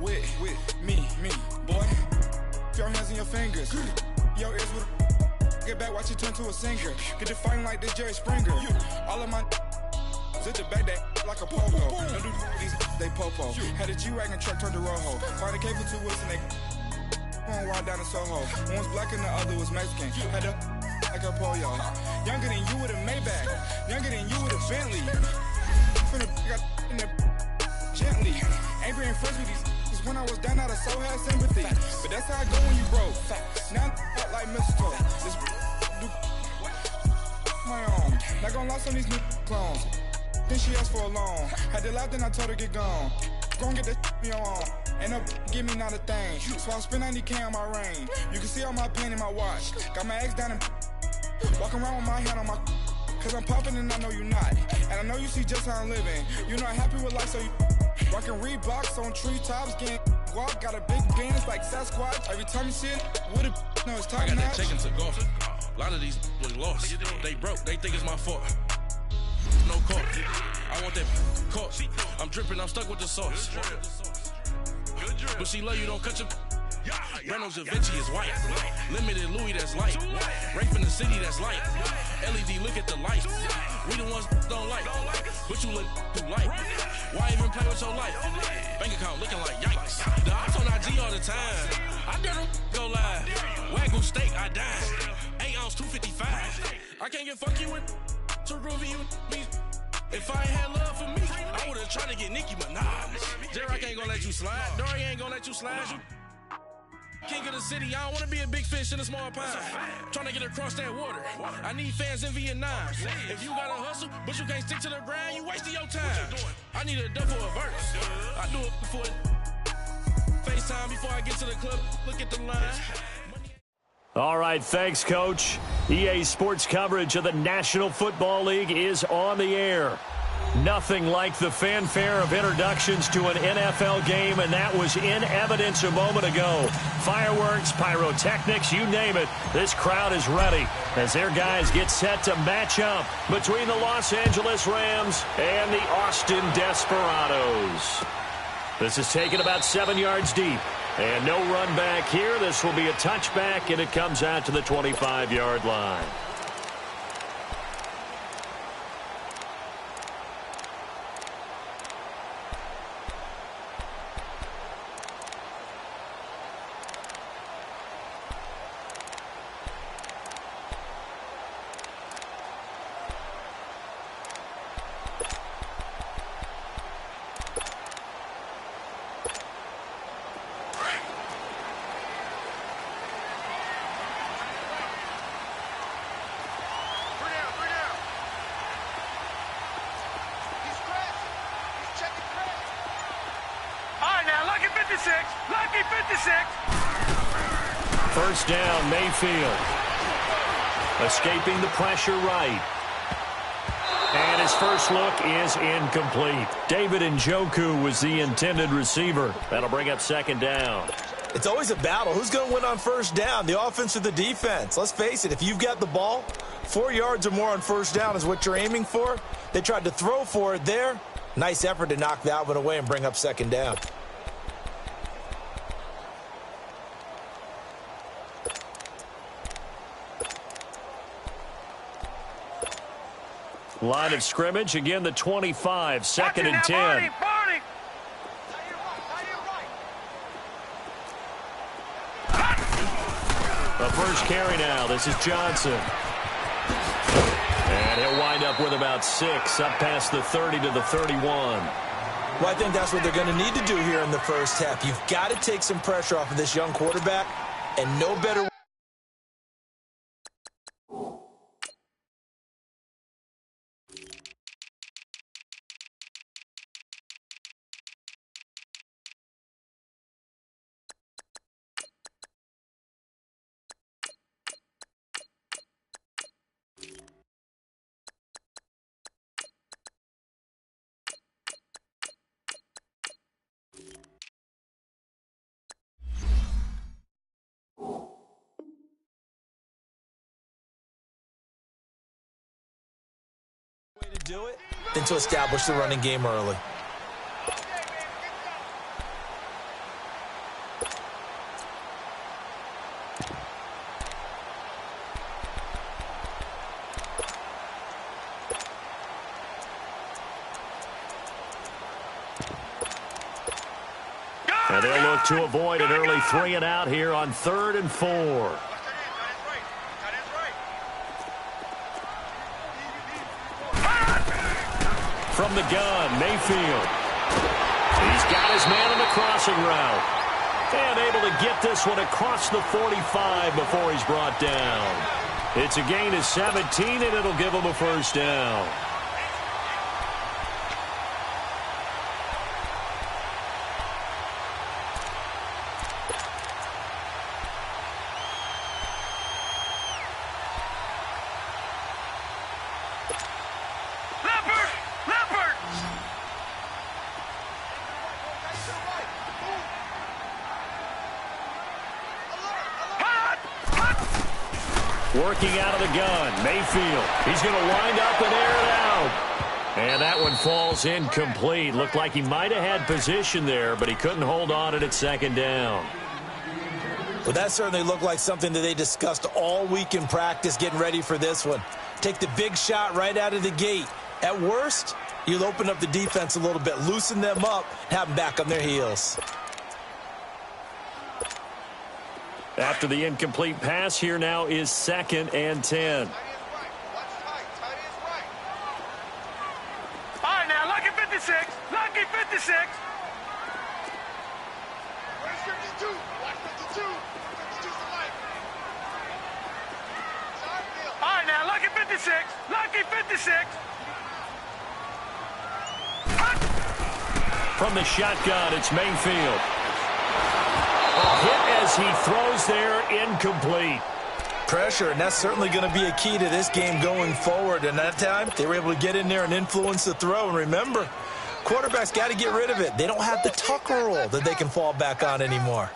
with me, boy. Your hands and your fingers. Your ears with get back, watch you turn to a singer. Get to fighting like this Jerry Springer. All of my sit the back that like a pogo. Don't do these they popo. Had a G-Wagon truck turned to Rojo. Find a cable 2 wheels and they one ride down to Soho. One was black and the other was Mexican. Had a like a pollo. Younger than you with a Maybach. Younger than you with a Bentley. From the got in the gently. Angry and friends with these when I was down out of so had sympathy. But that's how I go when you broke. Now I'm like mistletoe. This do my own. Not gonna lie on these new clones. Then she asked for a loan. Had to laugh, then I told her get gone. Gon' get that me on. Ain't no give me not a thing. So I spend 90K on my ring. You can see all my pain in my watch. Got my ex down and walking around with my hand on my. Cause I'm popping and I know you not. And I know you see just how I'm living. You're not happy with life, so you rockin' Reeboks on treetops, getting walk. Got a big bands like Sasquatch. Every time you see it, with a no, it's top I got notch. that chicken to golf. A lot of these was lost. They broke. They think it's my fault. No call. I want that caught. I'm dripping. I'm stuck with the sauce. But she love you. Don't cut your. Reynolds Da Vinci is white. Limited Louis that's light. Rape in the city that's light. LED look at the light. We the ones don't like. But you look too light. Why even play with your life? Bank account looking like yikes. The ops on IG all the time. I dare them go live. Wagyu steak, I died. 8 ounce 255. I can't get fuck you with to groovy you me. If I ain't had love for me, I would've tried to get Nicki Minaj. J-Rock ain't gonna let you slide. Dory ain't gonna let you slide. You king of the city, I don't wanna be a big fish in a small pond. Trying to get across that water. I need fans in Vietnam. If you gotta hustle, but you can't stick to the grind, you wasting your time. I need a dub for a verse. I do it before FaceTime before I get to the club. Look at the line. All right, thanks, Coach. EA Sports coverage of the National Football League is on the air. Nothing like the fanfare of introductions to an NFL game, and that was in evidence a moment ago. Fireworks, pyrotechnics, you name it. This crowd is ready as their guys get set to match up between the Los Angeles Rams and the Austin Desperados. This is taken about 7 yards deep. And no run back here. This will be a touchback, and it comes out to the 25-yard line. Lucky 56. First down, Mayfield. Escaping the pressure right. And his first look is incomplete. David Njoku was the intended receiver. That'll bring up second down. It's always a battle. Who's going to win on first down, the offense or the defense? Let's face it, if you've got the ball, 4 yards or more on first down is what you're aiming for. They tried to throw for it there. Nice effort to knock that one away and bring up second down. Line of scrimmage, again the 25, second and 10. Barney. The first carry now, this is Johnson. And he'll wind up with about 6, up past the 30 to the 31. Well, I think that's what they're going to need to do here in the first half. You've got to take some pressure off of this young quarterback, and no better way to do it than to establish the running game early. And they'll look to avoid an early 3 and out here on 3rd and 4. From the gun, Mayfield. He's got his man on the crossing route. And able to get this one across the 45 before he's brought down. It's a gain of 17, and it'll give him a first down. Working out of the gun, Mayfield. He's going to wind up and air it out. And that one falls incomplete. Looked like he might have had position there, but he couldn't hold on at 2nd down. Well, that certainly looked like something that they discussed all week in practice getting ready for this one. Take the big shot right out of the gate. At worst, you'll open up the defense a little bit, loosen them up, have them back on their heels. After the incomplete pass, here now is 2nd and 10. All right, now, lucky 56. Lucky 56. Where's 52? Watch 52. 52's the light. All right, now, lucky 56. Lucky 56. From the shotgun, it's Mayfield. Hit as he throws there, incomplete. Pressure, and that's certainly going to be a key to this game going forward. And that time, they were able to get in there and influence the throw. And remember, quarterbacks got to get rid of it. They don't have the Tucker rule that they can fall back on anymore.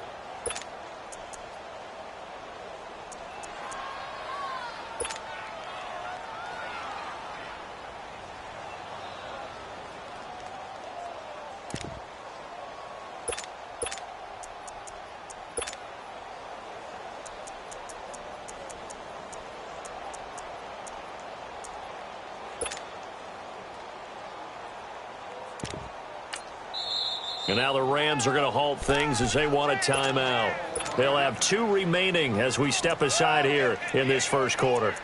And now the Rams are going to halt things as they want a timeout. They'll have 2 remaining as we step aside here in this first quarter.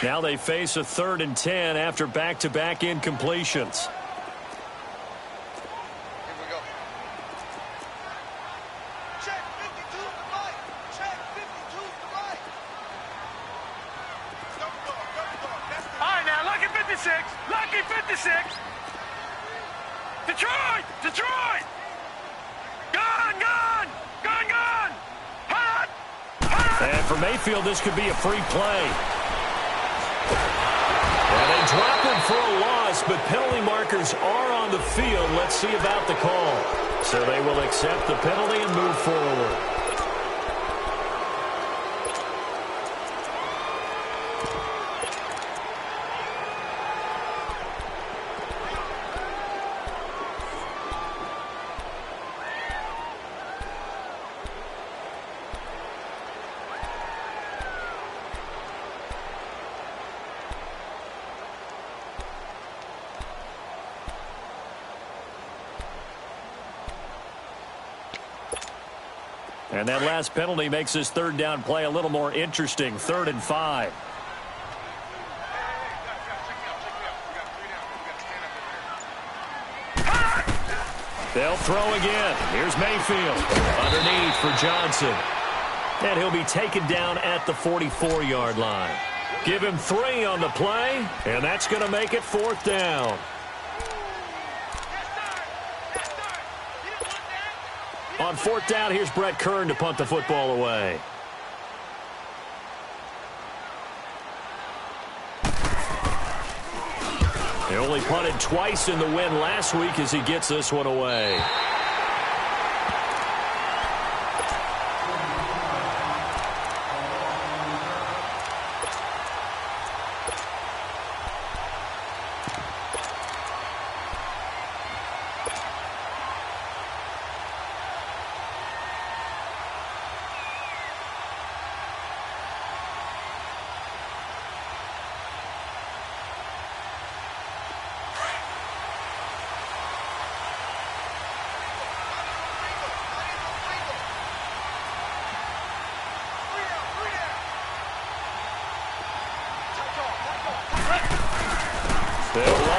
Now they face a 3rd and 10 after back-to-back incompletions. Lucky 56. Detroit! Detroit! Gone! Gone! Gone! Gone! Hot! Hot! And for Mayfield, this could be a free play. And they drop him for a loss, but penalty markers are on the field. Let's see about the call. So they will accept the penalty and move forward. And that last penalty makes this 3rd down play a little more interesting. 3rd and 5. They'll throw again. Here's Mayfield. Underneath for Johnson. And he'll be taken down at the 44-yard line. Give him 3 on the play, and that's going to make it 4th down. On 4th down, here's Brett Kern to punt the football away. He only punted twice in the win last week as he gets this one away.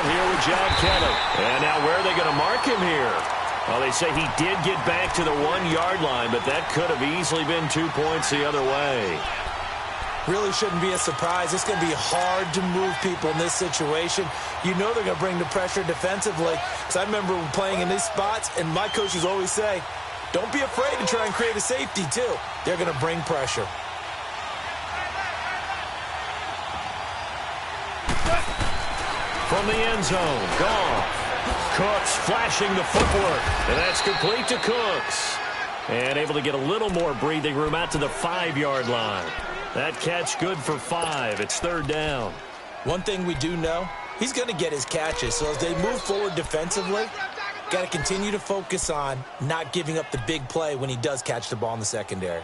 here with John Kelly. And now where are they going to mark him here? Well, they say he did get back to the 1-yard line, but that could have easily been 2 points the other way. Really shouldn't be a surprise. It's going to be hard to move people in this situation. You know they're going to bring the pressure defensively. Because I remember playing in these spots, and my coaches always say, don't be afraid to try and create a safety, too. They're going to bring pressure. From the end zone, Goff. Cooks flashing the footwork, and that's complete to Cooks. And able to get a little more breathing room out to the 5-yard line. That catch good for 5. It's third down. One thing we do know, he's going to get his catches. So as they move forward defensively, got to continue to focus on not giving up the big play when he does catch the ball in the secondary.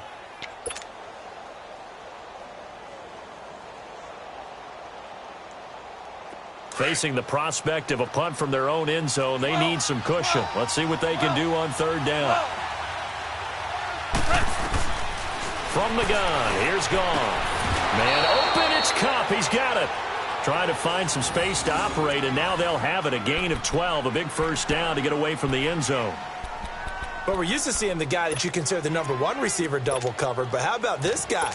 Facing the prospect of a punt from their own end zone, they need some cushion. Let's see what they can do on third down. From the gun, here's Goff. Man open, it's Kupp. He's got it. Trying to find some space to operate, and now they'll have it. A gain of 12, a big first down to get away from the end zone. But we're used to seeing the guy that you consider the #1 receiver double covered. But how about this guy?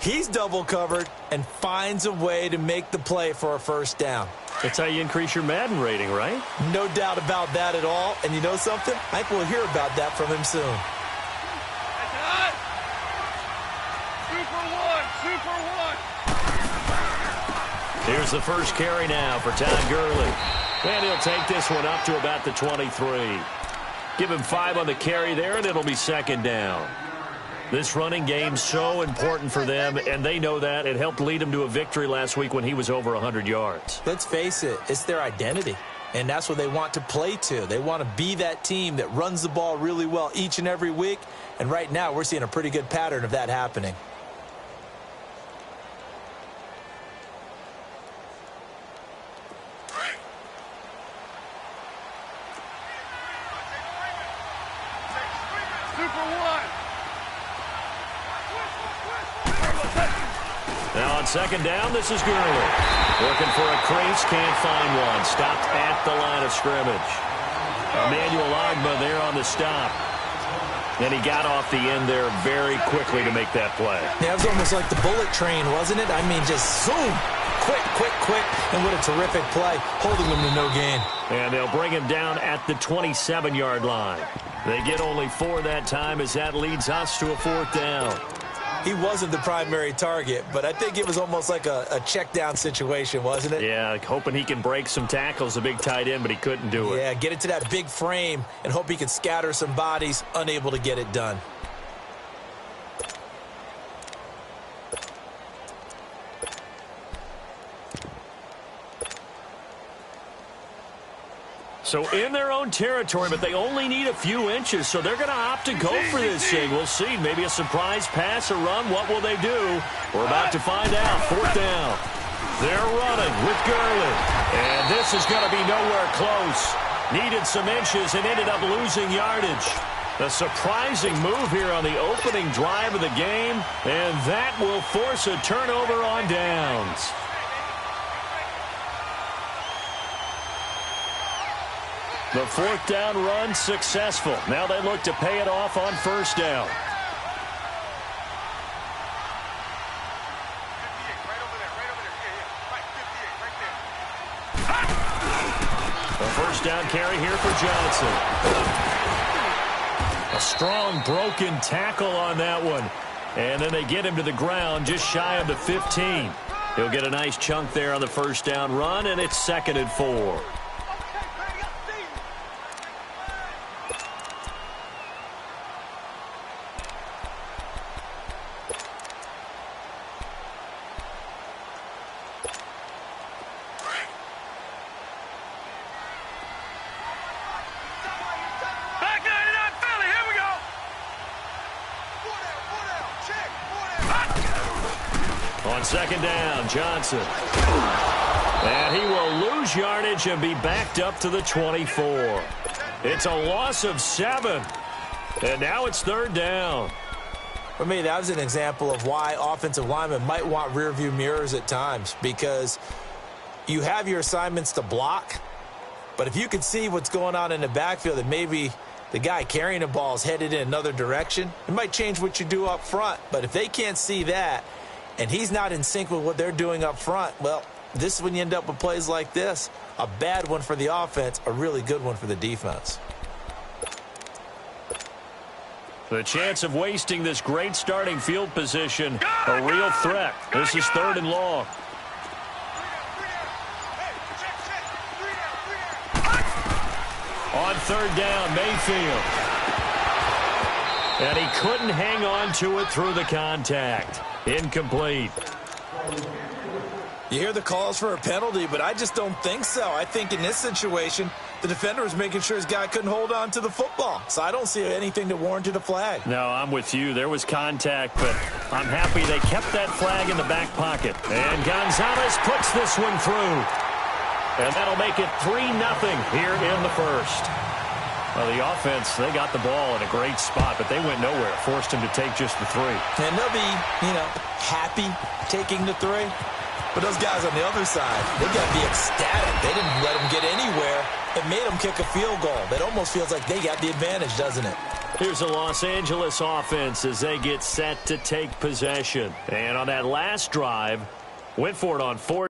He's double covered and finds a way to make the play for a first down. That's how you increase your Madden rating, right? No doubt about that at all. And you know something? I think we'll hear about that from him soon. Here's the first carry now for Todd Gurley. And he'll take this one up to about the 23. Give him 5 on the carry there, and it'll be second down. This running game's so important for them, and they know that. It helped lead them to a victory last week when he was over 100 yards. Let's face it, it's their identity, and that's what they want to play to. They want to be that team that runs the ball really well each and every week, and right now we're seeing a pretty good pattern of that happening. Now on second down, this is Gurley. Looking for a crease, can't find one. Stopped at the line of scrimmage. Emmanuel Ogbah there on the stop. And he got off the end there very quickly to make that play. Yeah, it was almost like the bullet train, wasn't it? I mean, just zoom. Quick, quick, quick. And what a terrific play, holding him to no gain. And they'll bring him down at the 27-yard line. They get only 4 that time as that leads us to a fourth down. He wasn't the primary target, but I think it was almost like a check down situation, wasn't it? Yeah, hoping he can break some tackles, a big tight end, but he couldn't do it. Yeah, get it to that big frame and hope he could scatter some bodies, unable to get it done. So in their own territory, but they only need a few inches, so they're going to opt to go for this thing. We'll see. Maybe a surprise pass or run. What will they do? We're about to find out. Fourth down. They're running with Gurley. And this is going to be nowhere close. Needed some inches and ended up losing yardage. A surprising move here on the opening drive of the game, and that will force a turnover on downs. The fourth down run successful. Now they look to pay it off on first down. A first down carry here for Johnson. A strong broken tackle on that one. And then they get him to the ground just shy of the 15. He'll get a nice chunk there on the first down run, and it's 2nd and 4. On second down, Johnson. And he will lose yardage and be backed up to the 24. It's a loss of 7. And now it's third down. For me, that was an example of why offensive linemen might want rearview mirrors at times, because you have your assignments to block, But if you could see what's going on in the backfield and maybe the guy carrying the ball is headed in another direction, it might change what you do up front. But if they can't see that and he's not in sync with what they're doing up front, well, this is when you end up with plays like this. A bad one for the offense, a really good one for the defense. The chance of wasting this great starting field position, a real threat. This is 3rd and long. On 3rd down, Mayfield. And he couldn't hang on to it through the contact. Incomplete. You hear the calls for a penalty, but I just don't think so. I think in this situation, the defender was making sure his guy couldn't hold on to the football. So I don't see anything that warranted a flag. No, I'm with you. There was contact, but I'm happy they kept that flag in the back pocket. And Gonzalez puts this one through. And that'll make it 3-0 here in the first. Well, the offense, they got the ball in a great spot, but they went nowhere. Forced him to take just the 3. And they'll be, happy taking the 3. But those guys on the other side, they got to be ecstatic. They didn't let them get anywhere. It made them kick a field goal. That almost feels like they got the advantage, doesn't it? Here's the Los Angeles offense as they get set to take possession. And on that last drive, went for it on 4th.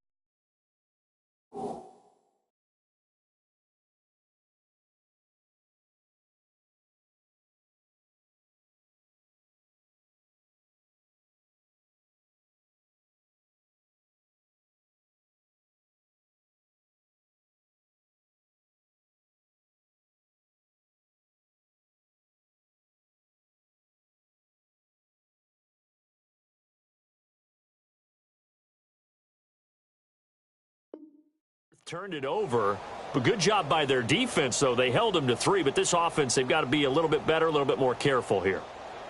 Turned it over, but good job by their defense, though. They held them to 3, but this offense, they've got to be a little bit better, a little bit more careful here.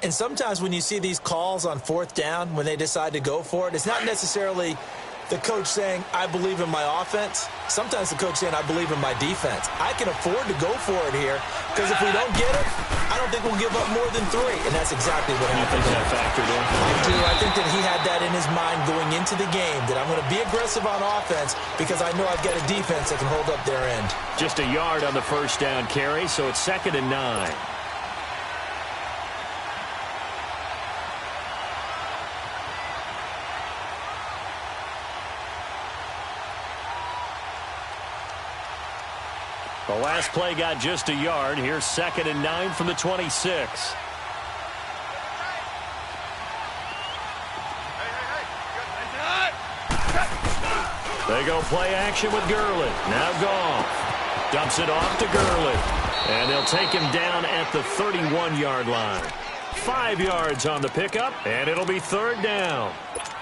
And sometimes when you see these calls on 4th down, when they decide to go for it, it's not necessarily the coach saying, I believe in my offense. Sometimes the coach saying, I believe in my defense. I can afford to go for it here, because if we don't get it, I don't think we'll give up more than 3. And that's exactly what happened. You think that factored in? I do. I think that he had that in his mind going into the game, that I'm going to be aggressive on offense because I know I've got a defense that can hold up their end. Just a yard on the 1st down carry, so it's 2nd and 9. The last play got just a yard. Here's 2nd and 9 from the 26. They go play action with Gurley. Now Goff dumps it off to Gurley. And they'll take him down at the 31-yard line. 5 yards on the pickup, and it'll be 3rd down.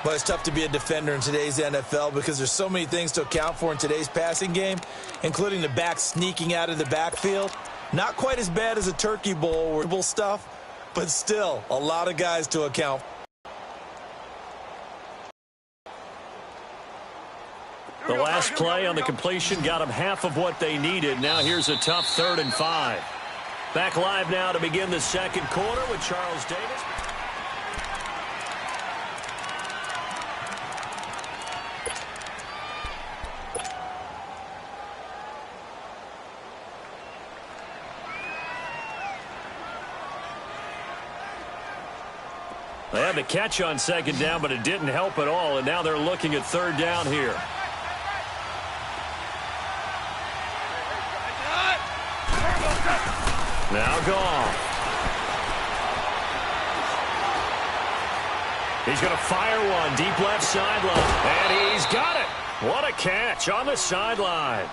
Well, it's tough to be a defender in today's NFL because there's so many things to account for in today's passing game, including the back sneaking out of the backfield. Not quite as bad as a turkey bowl or stuff, but still a lot of guys to account for. The last play on the completion got them half of what they needed. Now here's a tough 3rd and 5. Back live now to begin the 2nd quarter with Charles Davis. They had the catch on 2nd down, but it didn't help at all, and now they're looking at 3rd down here. Now Goff. He's going to fire one deep left sideline, and he's got it. What a catch on the sideline.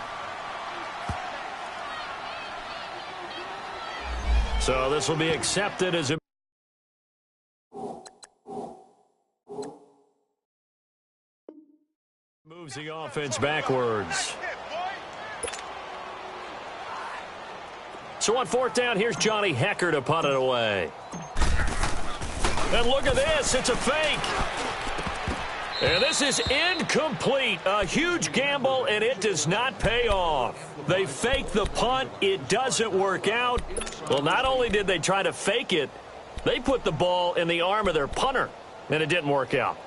So this will be accepted as a moves the offense backwards. So on 4th down, here's Johnny Hecker to punt it away. And look at this. It's a fake. And this is incomplete. A huge gamble, and it does not pay off. They fake the punt. It doesn't work out. Well, not only did they try to fake it, they put the ball in the arm of their punter, and it didn't work out.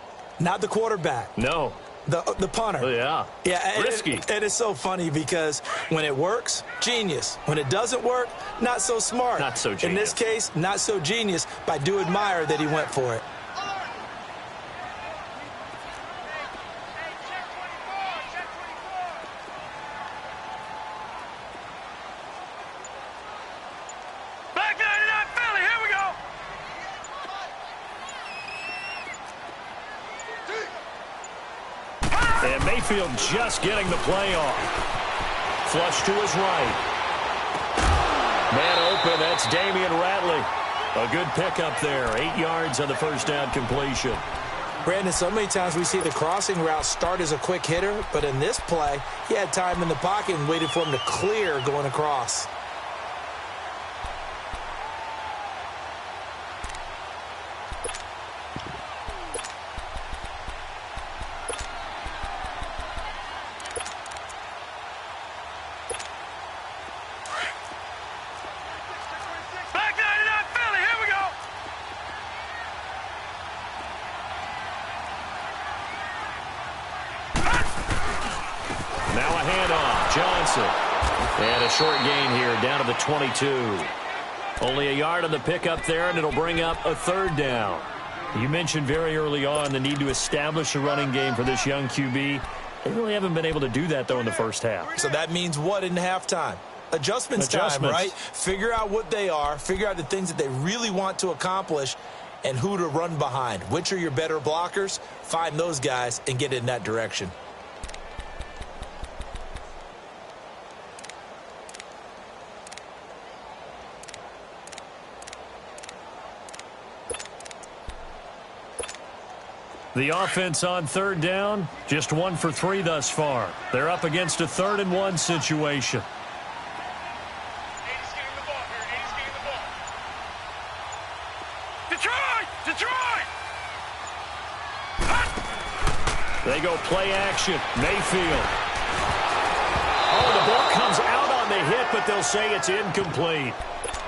Not the quarterback. No. The punter. Oh, yeah. Yeah, risky. And it's so funny because when it works, genius. When it doesn't work, not so smart. Not so genius. In this case, not so genius, but I do admire that he went for it. And Mayfield just getting the play off. Flush to his right. Man open, that's Damian Ratley. A good pickup there. 8 yards on the first down completion. Brandon, so many times we see the crossing route start as a quick hitter, but in this play, he had time in the pocket and waited for him to clear going across. Now a handoff. Johnson. And a short gain here down to the 22. Only a yard on the pickup there, and it'll bring up a third down. You mentioned very early on the need to establish a running game for this young QB. They really haven't been able to do that, though, in the first half. So that means what in halftime? Adjustments time, right? Figure out what they are, figure out the things that they really want to accomplish, and who to run behind. Which are your better blockers? Find those guys and get in that direction. The offense on third down, just 1 for 3 thus far. They're up against a 3rd and 1 situation. Detroit! They go play action. Mayfield. Oh, the ball comes out on the hit, but they'll say it's incomplete.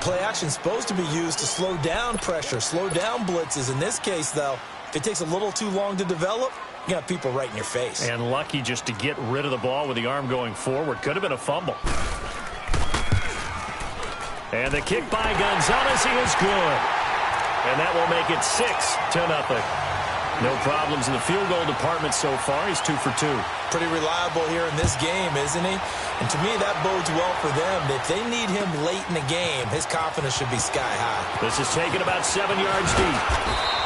Play action is supposed to be used to slow down pressure, slow down blitzes. In this case, though, if it takes a little too long to develop, you got people right in your face. And lucky just to get rid of the ball with the arm going forward. Could have been a fumble. And the kick by Gonzalez, he is good. And that will make it 6-0. No problems in the field goal department so far. He's 2 for 2. Pretty reliable here in this game, isn't he? And to me, that bodes well for them. If they need him late in the game, his confidence should be sky high. This is taken about 7 yards deep.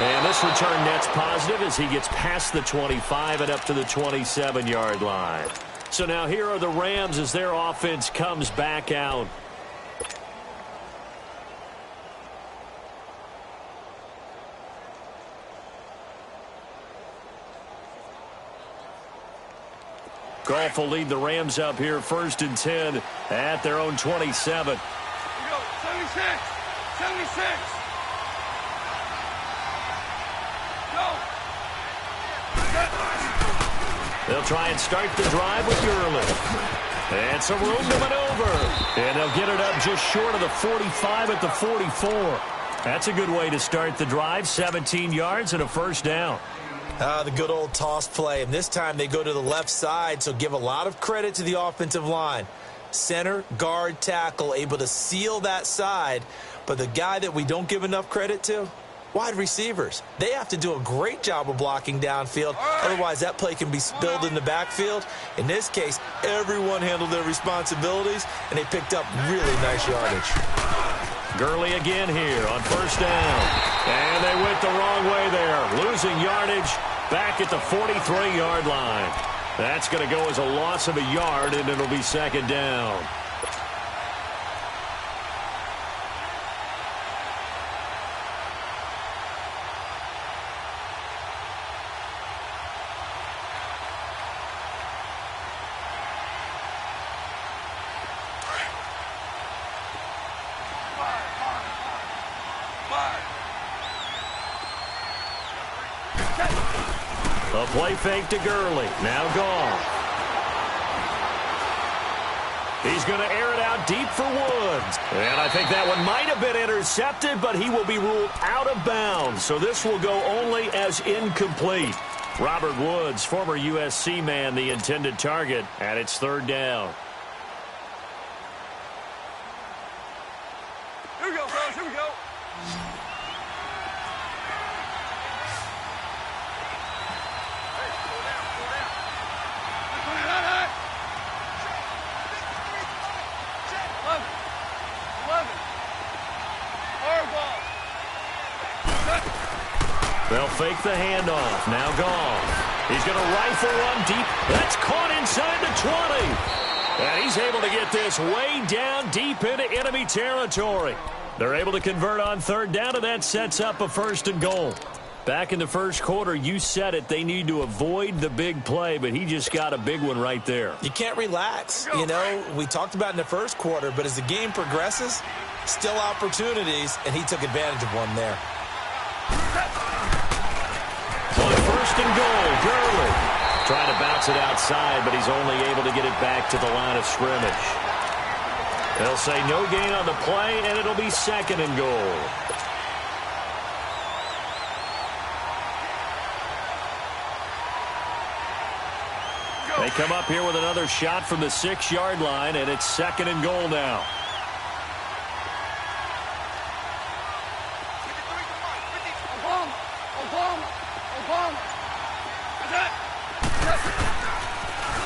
And this return net's positive as he gets past the 25 and up to the 27-yard line. So now here are the Rams as their offense comes back out. Goff will lead the Rams up here 1st and 10 at their own 27. Here we go, 76. Go. They'll try and start the drive with Gurley. And some room to maneuver. And they'll get it up just short of the 45 at the 44. That's a good way to start the drive. 17 yards and a first down. The good old toss play. And this time they go to the left side, so give a lot of credit to the offensive line. Center, guard, tackle, able to seal that side. But the guy that we don't give enough credit to, wide receivers. They have to do a great job of blocking downfield. Otherwise, that play can be spilled in the backfield. In this case, everyone handled their responsibilities, and they picked up really nice yardage. Gurley again here on first down. And they went the wrong way there. Losing yardage back at the 43-yard line. That's going to go as a loss of a yard, and it'll be 2nd down. A play fake to Gurley. Now Goff. He's going to air it out deep for Woods. And I think that one might have been intercepted, but he will be ruled out of bounds. So this will go only as incomplete. Robert Woods, former USC man, the intended target, and it's third down. Here we go, fellas. Here we go. They'll fake the handoff. Now Goff. He's going to rifle one deep. That's caught inside the 20. And he's able to get this way down deep into enemy territory. They're able to convert on third down, and that sets up a 1st and goal. Back in the first quarter, you said it. They need to avoid the big play, but he just got a big one right there. You can't relax. You know, we talked about in the first quarter, but as the game progresses, still opportunities, and he took advantage of one there. On 1st and goal, Gurley trying to bounce it outside, but he's only able to get it back to the line of scrimmage. They'll say no gain on the play, and it'll be 2nd and goal. They come up here with another shot from the 6-yard line, and it's 2nd and goal now.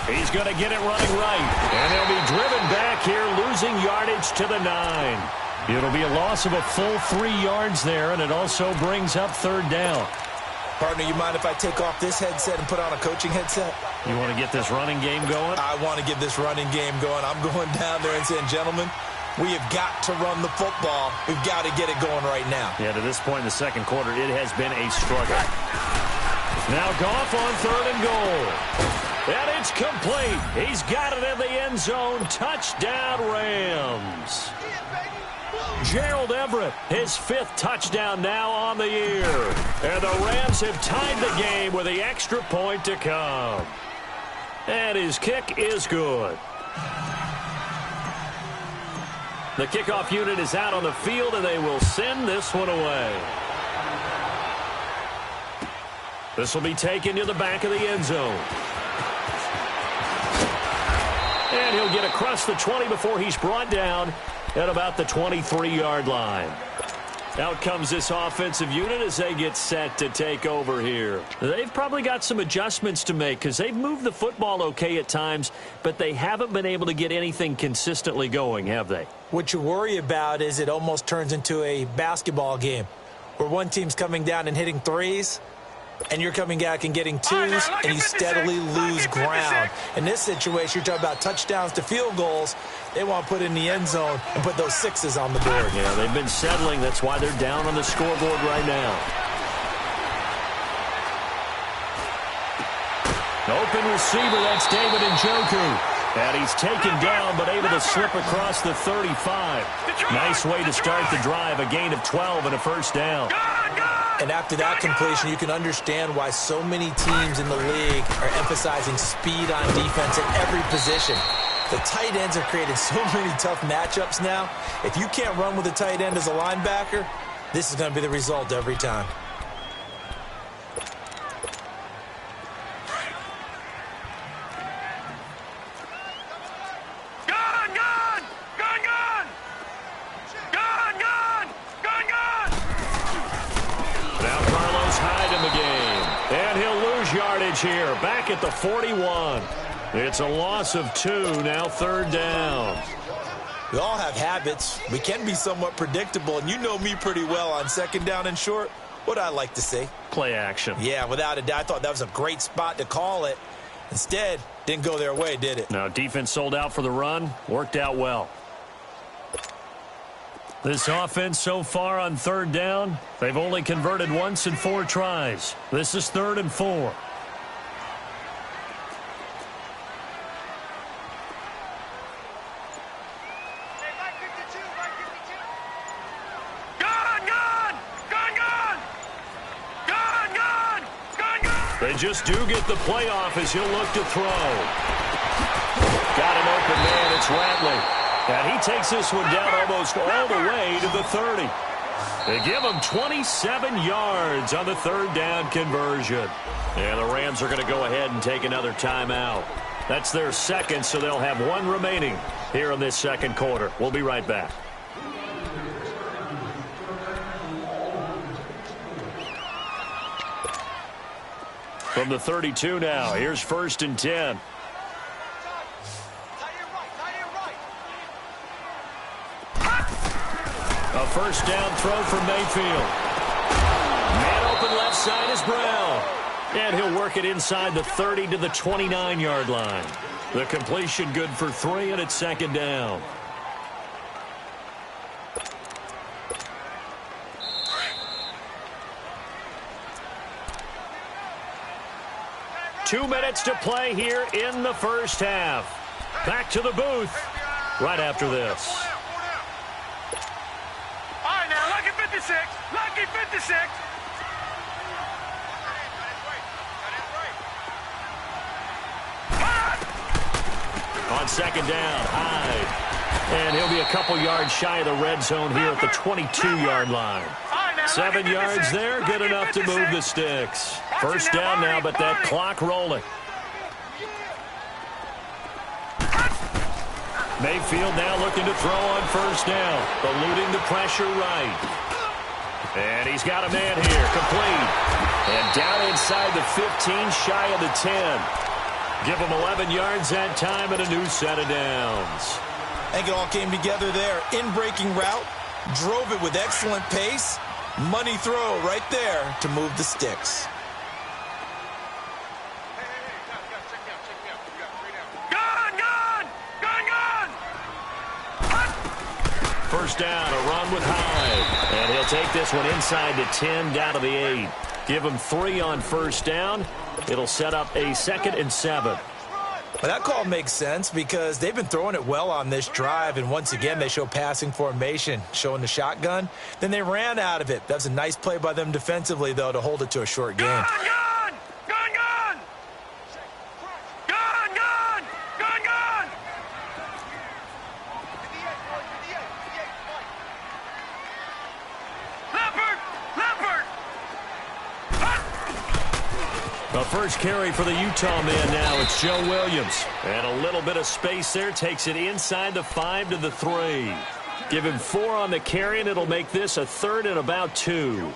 He's going to get it running right. And he'll be driven back here, losing yardage to the 9. It'll be a loss of a full 3 yards there, and it also brings up third down. Partner, you mind if I take off this headset and put on a coaching headset? You want to get this running game going? I want to get this running game going. I'm going down there and saying, gentlemen, we have got to run the football. We've got to get it going right now. Yeah, to this point in the second quarter, it has been a struggle. Now Goff on 3rd and goal. And it's complete. He's got it in the end zone. Touchdown, Rams. Gerald Everett, his 5th touchdown now on the year. And the Rams have tied the game with the extra point to come. And his kick is good. The kickoff unit is out on the field, and they will send this one away. This will be taken to the back of the end zone. And he'll get across the 20 before he's brought down at about the 23-yard line. Out comes this offensive unit as they get set to take over here. They've probably got some adjustments to make because they've moved the football okay at times, but they haven't been able to get anything consistently going, have they? What you worry about is it almost turns into a basketball game where one team's coming down and hitting threes, and you're coming back and getting twos, and you steadily lose ground. In this situation, you're talking about touchdowns to field goals. They want to put in the end zone and put those 6s on the board. Yeah, they've been settling. That's why they're down on the scoreboard right now. Open receiver, that's David Njoku. And he's taken down, but able to slip across the 35. Nice way to start the drive, a gain of 12 and a 1st down. And after that completion, you can understand why so many teams in the league are emphasizing speed on defense at every position. The tight ends have created so many tough matchups now. If you can't run with a tight end as a linebacker, this is going to be the result every time. Here, back at the 41. It's a loss of 2, now 3rd down. We all have habits. We can be somewhat predictable, and you know me pretty well on 2nd down and short. What I like to say? Play action. Yeah, without a doubt. I thought that was a great spot to call it. Instead, didn't go their way, did it? Now, defense sold out for the run. Worked out well. This offense so far on 3rd down, they've only converted once in 4 tries. This is 3rd and 4. They just do get the playoff as he'll look to throw. Got an open man. It's Ratley. And he takes this one down almost all the way to the 30. They give them 27 yards on the third down conversion. And the Rams are going to go ahead and take another timeout. That's their second, so they'll have one remaining here in this second quarter. We'll be right back. From the 32 now, here's 1st and 10. A first down throw from Mayfield. Man open left side is Brown. And he'll work it inside the 30 to the 29-yard line. The completion good for 3, and it's 2nd down. Two minutes to play here in the first half. Back to the booth right after this. All right, now, lucky 56. Lucky 56. On 2nd down, Hyde. And he'll be a couple yards shy of the red zone here at the 22-yard line. 7 yards there, good enough to move the sticks. First down now, but that clock rolling. Mayfield now looking to throw on first down, eluding the pressure right. And he's got a man here, complete. And down inside the 15, shy of the 10. Give him 11 yards that time and a new set of downs. I think it all came together there. In-breaking route, drove it with excellent pace. Money throw right there to move the sticks. First down, a run with Hyde. And he'll take this one inside the 10, down to the 8. Give him 3 on first down. It'll set up a 2nd and 7. Well, that call makes sense because they've been throwing it well on this drive, and once again they show passing formation, showing the shotgun. Then they ran out of it. That's a nice play by them defensively, though, to hold it to a short game. The first carry for the Utah man now. It's Joe Williams. And a little bit of space there. Takes it inside the 5 to the 3. Give him 4 on the carry, and it'll make this a 3rd and about 2.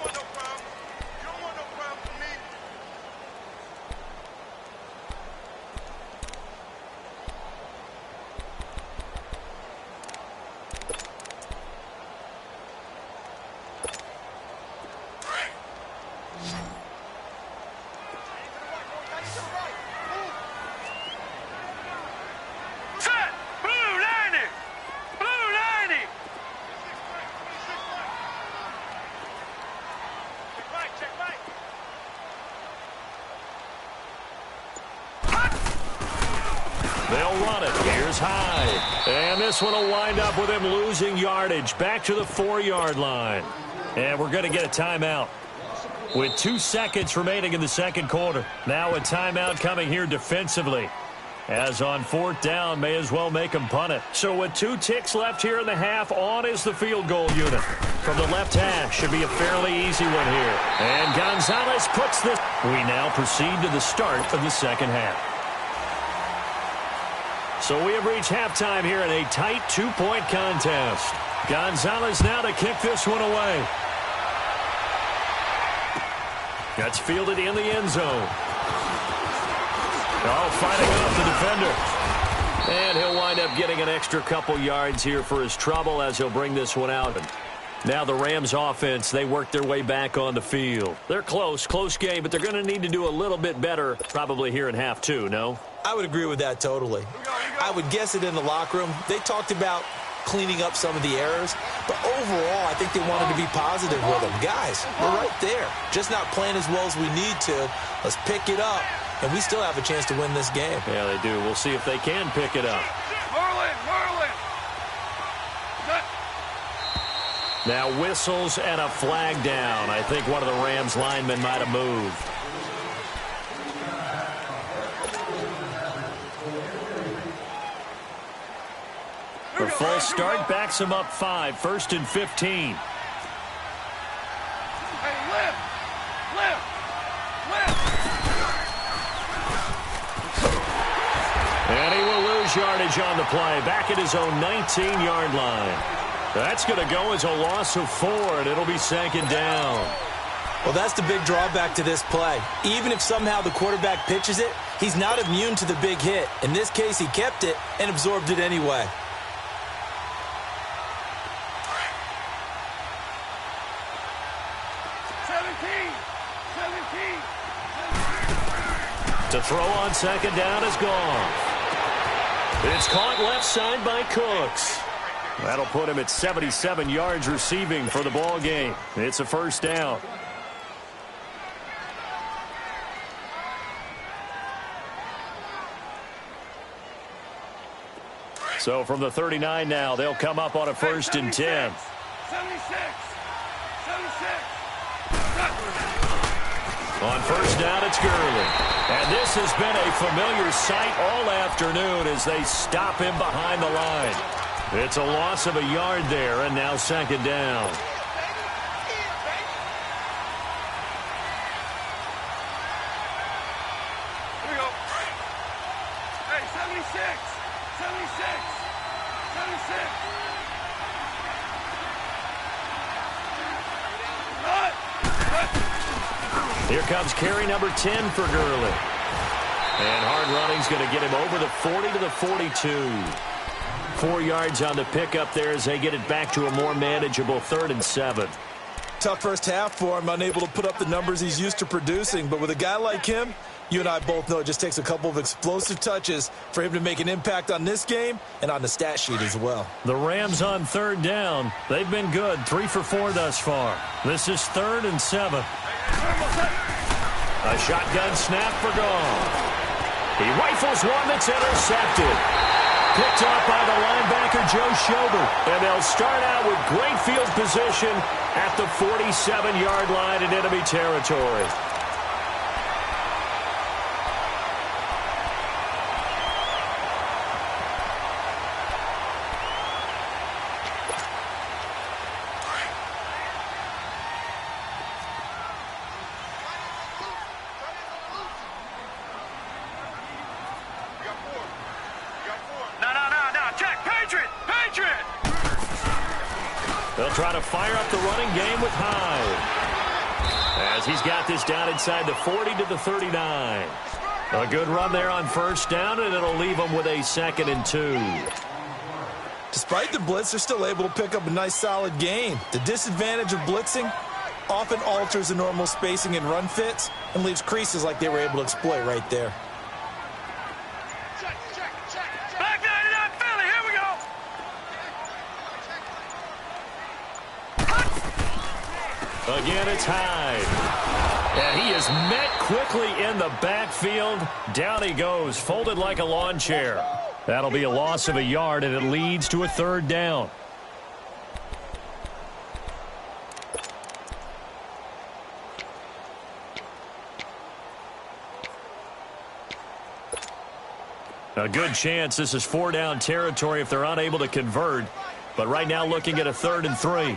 They'll run it. Here's Hyde. And this one will wind up with him losing yardage back to the 4-yard line. And we're going to get a timeout with 2 seconds remaining in the second quarter. Now a timeout coming here defensively. As on 4th down, may as well make him punt it. So with 2 ticks left here in the half, on is the field goal unit. From the left hash, should be a fairly easy one here. And Gonzalez puts this. We now proceed to the start of the second half. So we have reached halftime here in a tight 2-point contest. Gonzalez now to kick this one away. That's fielded in the end zone. Oh, fighting off the defender. And he'll wind up getting an extra couple yards here for his trouble as he'll bring this one out. Now the Rams offense, they work their way back on the field. They're close game, but they're going to need to do a little bit better probably here in half 2, no? I would agree with that totally. I would guess it in the locker room. They talked about cleaning up some of the errors, but overall, I think they wanted to be positive with them. Guys, we're right there. Just not playing as well as we need to. Let's pick it up, and we still have a chance to win this game. Yeah, they do. We'll see if they can pick it up. Merlin. Now whistles and a flag down. I think one of the Rams linemen might have moved. The full start backs him up 5. 1st and 15. his yardage on the play, back at his own 19-yard line. That's going to go as a loss of 4, and it'll be second down. Well, that's the big drawback to this play. Even if somehow the quarterback pitches it, he's not immune to the big hit. In this case, he kept it and absorbed it anyway. To throw on second down is gone. It's caught left side by Cooks. That'll put him at 77 yards receiving for the ball game. It's a first down. So from the 39 now, they'll come up on a 1st and 10. 76. On first down, it's Gurley. And this has been a familiar sight all afternoon as they stop him behind the line. It's a loss of a yard there, and now second down. Here we go. Hey, 76. 76. 76. Here comes carry number 10 for Gurley. And hard running's going to get him over the 40 to the 42. 4 yards on the pickup there as they get it back to a more manageable 3rd and 7. Tough first half for him, unable to put up the numbers he's used to producing. But with a guy like him, you and I both know it just takes a couple of explosive touches for him to make an impact on this game and on the stat sheet as well. The Rams on 3rd down. They've been good, 3 for 4 thus far. This is 3rd and 7. A shotgun snap for Goff. He rifles one that's intercepted. Picked off by the linebacker, Joe Schobert. And they'll start out with great field position at the 47-yard line in enemy territory. They'll try to fire up the running game with Hyde. As he's got this down inside the 40 to the 39. A good run there on first down, and it'll leave them with a 2nd and 2. Despite the blitz, they're still able to pick up a nice, solid gain. The disadvantage of blitzing often alters the normal spacing and run fits and leaves creases like they were able to exploit right there. Back 99 Philly, here we go. Again, it's Hyde. And he is met quickly in the backfield. Down he goes, folded like a lawn chair. That'll be a loss of a yard, and it leads to a 3rd down. A good chance this is 4-down territory if they're unable to convert. But right now looking at a 3rd and 3.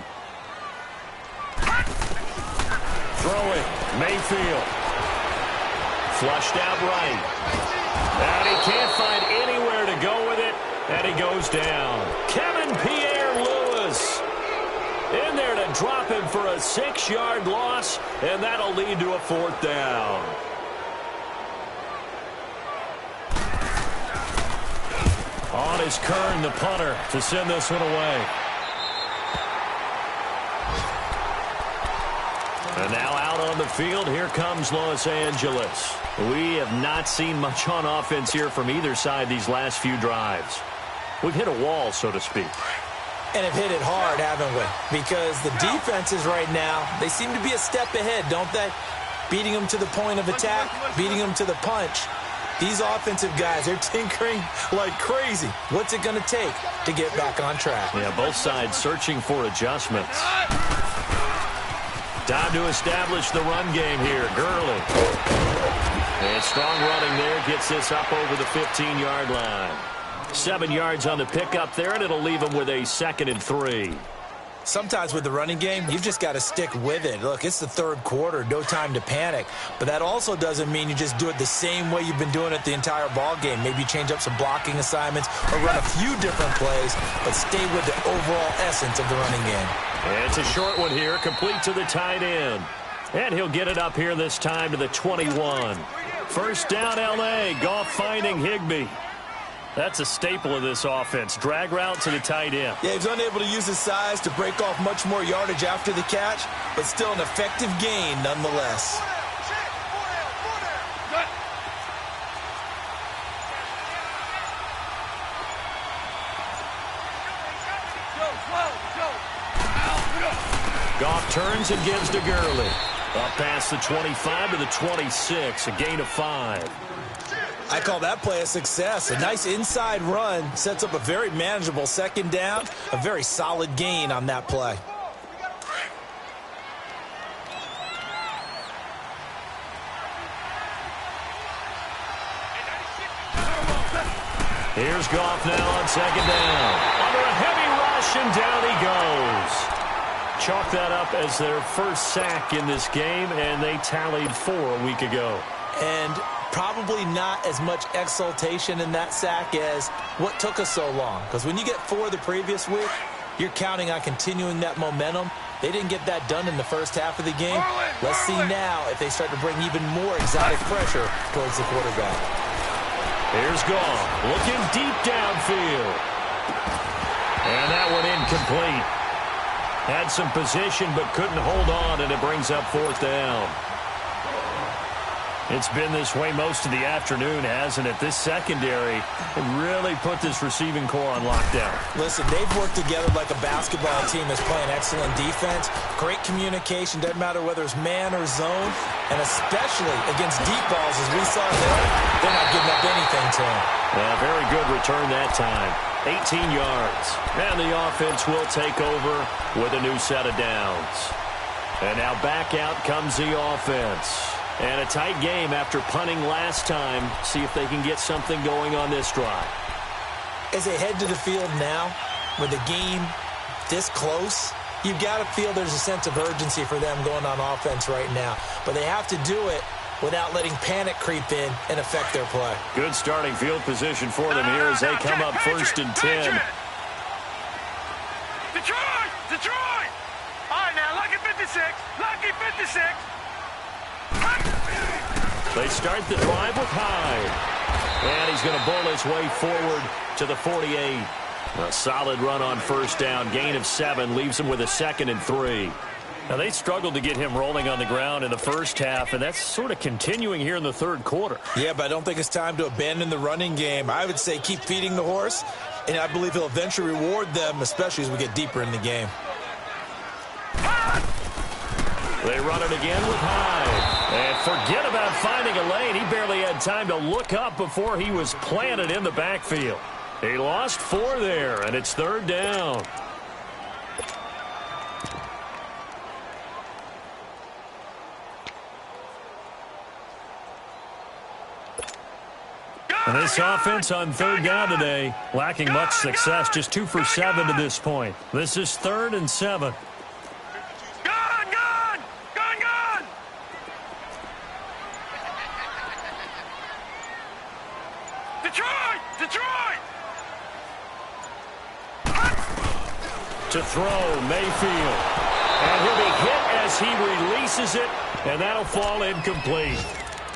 Throwing, Mayfield. Flushed out right. And he can't find anywhere to go with it, and he goes down. Kevin Pierre-Louis in there to drop him for a 6-yard loss, and that'll lead to a 4th down. On is Kern, the punter, to send this one away. And now out on the field, here comes Los Angeles. We have not seen much on offense here from either side these last few drives. We've hit a wall, so to speak. And have hit it hard, haven't we? Because the defenses right now, they seem to be a step ahead, don't they? Beating them to the point of attack, beating them to the punch. These offensive guys, they're tinkering like crazy. What's it going to take to get back on track? Yeah, both sides searching for adjustments. Time to establish the run game here. Gurley. And strong running there gets this up over the 15-yard line. 7 yards on the pickup there, and it'll leave him with a 2nd and 3. Sometimes with the running game, you've just got to stick with it. Look, it's the third quarter, no time to panic. But that also doesn't mean you just do it the same way you've been doing it the entire ball game. Maybe you change up some blocking assignments or run a few different plays, but stay with the overall essence of the running game. And it's a short one here, complete to the tight end. And he'll get it up here this time to the 21. First down, L.A. Goff finding Higbee. That's a staple of this offense. Drag route to the tight end. Yeah, he's unable to use his size to break off much more yardage after the catch, but still an effective gain nonetheless. Goff turns and gives to Gurley. Up past the 25 to the 26, a gain of 5. I call that play a success. A nice inside run sets up a very manageable second down. A very solid gain on that play. Here's Goff now on second down. Under a heavy rush, and down he goes. Chalk that up as their first sack in this game, and they tallied 4 a week ago. And probably not as much exultation in that sack as what took us so long. Because when you get 4 the previous week, you're counting on continuing that momentum. They didn't get that done in the first half of the game. Let's see now if they start to bring even more exotic pressure towards the quarterback. Here's Goff looking deep downfield. And that one incomplete. Had some position but couldn't hold on, and it brings up 4th down. It's been this way most of the afternoon, hasn't it? This secondary really put this receiving core on lockdown. Listen, they've worked together like a basketball team that's playing excellent defense. Great communication, doesn't matter whether it's man or zone, and especially against deep balls, as we saw there, they're not giving up anything to them. Yeah, very good return that time. 18 yards. And the offense will take over with a new set of downs. And now back out comes the offense. And a tight game after punting last time. See if they can get something going on this drive. As they head to the field now, with the game this close, you've got to feel there's a sense of urgency for them going on offense right now. But they have to do it without letting panic creep in and affect their play. Good starting field position for them here as they come up 1st and 10. Detroit! Detroit! All right, now, lucky 56. Lucky 56. They start the drive with Hyde. And he's going to bowl his way forward to the 48. A solid run on first down. Gain of 7 leaves him with a 2nd and 3. Now, they struggled to get him rolling on the ground in the first half, and that's sort of continuing here in the third quarter. Yeah, but I don't think it's time to abandon the running game. I would say keep feeding the horse, and I believe he'll eventually reward them, especially as we get deeper in the game. They run it again with Hyde. And forget about finding a lane. He barely had time to look up before he was planted in the backfield. He lost 4 there, and it's 3rd down. And this offense on 3rd down today, lacking much success, just 2 for 7 to this point. This is 3rd and 7. To throw, Mayfield. And he'll be hit as he releases it, and that'll fall incomplete.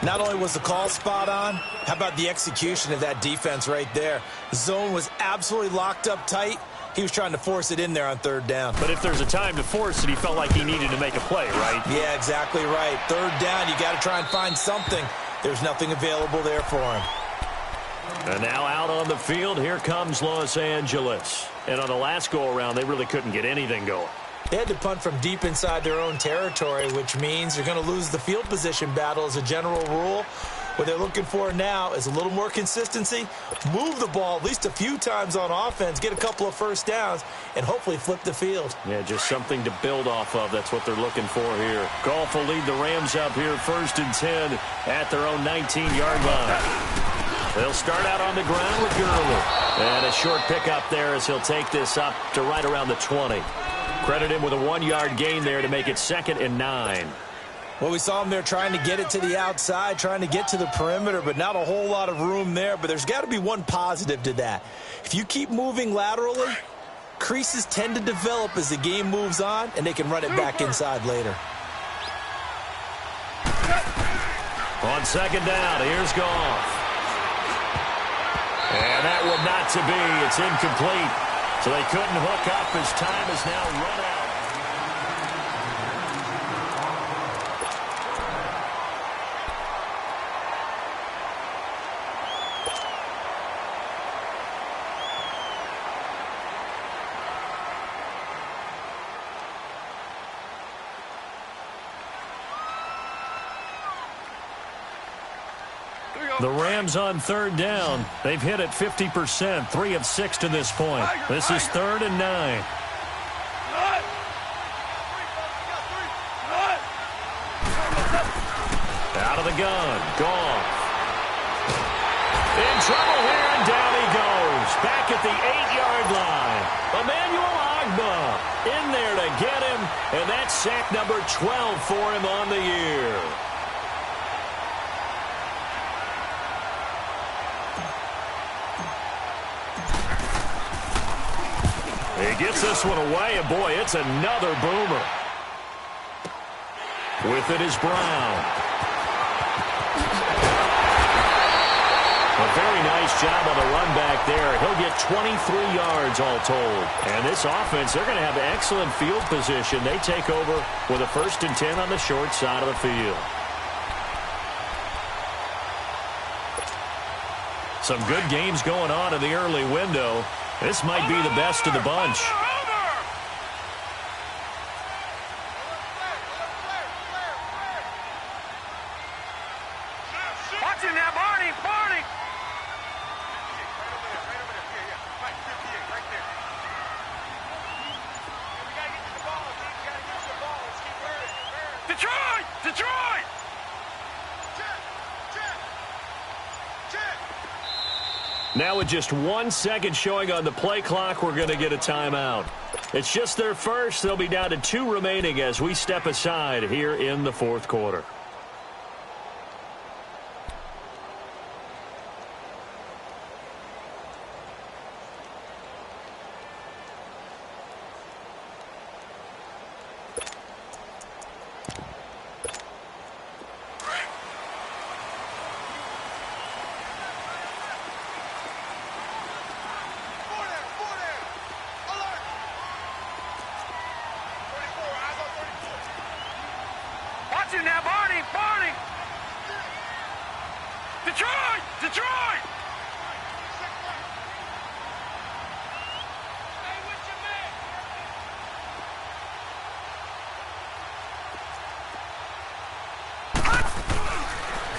Not only was the call spot on, how about the execution of that defense right there? The zone was absolutely locked up tight. He was trying to force it in there on 3rd down. But if there's a time to force it, he felt like he needed to make a play, right? Yeah, exactly right. 3rd down, you got to try and find something. There's nothing available there for him. And now out on the field, here comes Los Angeles. And on the last go-around, they really couldn't get anything going. They had to punt from deep inside their own territory, which means they're going to lose the field position battle as a general rule. What they're looking for now is a little more consistency, move the ball at least a few times on offense, get a couple of first downs, and hopefully flip the field. Yeah, just something to build off of. That's what they're looking for here. Goff will lead the Rams up here 1st and 10 at their own 19-yard line. They'll start out on the ground with Gurley. And a short pickup there as he'll take this up to right around the 20. credit him with a 1-yard gain there to make it 2nd and 9. Well, we saw him there trying to get it to the outside, trying to get to the perimeter, but not a whole lot of room there. But there's got to be one positive to that. If you keep moving laterally, creases tend to develop as the game moves on, and they can run it back inside later. On 2nd down, here's Goff. And that one not to be. It's incomplete. So they couldn't hook up as time is now run out. The Rams on 3rd down. They've hit it 50%, 3 of 6 to this point. This is 3rd and 9. Out of the gun, Goff. In trouble here, and down he goes. Back at the 8-yard line. Emmanuel Ogbah in there to get him, and that's sack number 12 for him on the year. He gets this one away, and boy, it's another boomer. With it is Brown. A very nice job on the run back there. He'll get 23 yards all told. And this offense, they're going to have excellent field position. They take over with a 1st and 10 on the short side of the field. Some good games going on in the early window. This might be the best of the bunch. Watch it now, Barney, Barney. Detroit! Detroit! Now with just 1 second showing on the play clock, we're going to get a timeout. It's just their first. They'll be down to 2 remaining as we step aside here in the 4th quarter. Now, Barney, Barney! Detroit! Detroit! Stay with your man!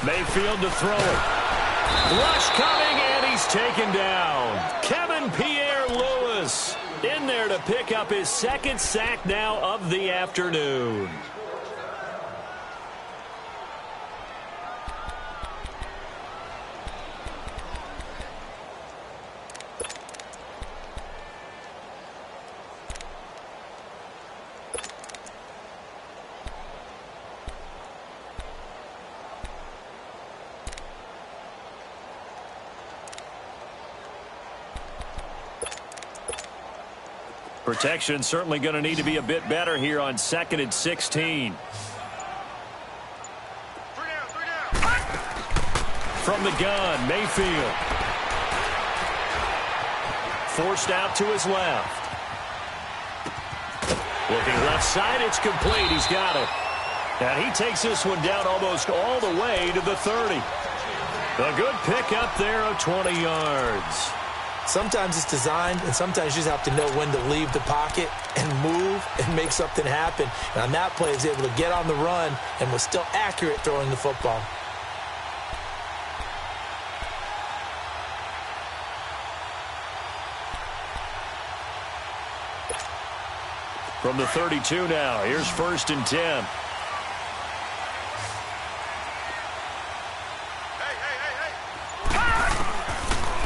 Mayfield to throw it. Rush coming, and he's taken down. Kevin Pierre-Louis in there to pick up his 2nd sack now of the afternoon. Protection certainly going to need to be a bit better here on 2nd and 16. From the gun, Mayfield. Forced out to his left. Looking left side, it's complete. He's got it. And he takes this one down almost all the way to the 30. A good pickup there of 20 yards. Sometimes it's designed, and sometimes you just have to know when to leave the pocket and move and make something happen. And on that play, he was able to get on the run and was still accurate throwing the football. From the 32 now, here's 1st and 10.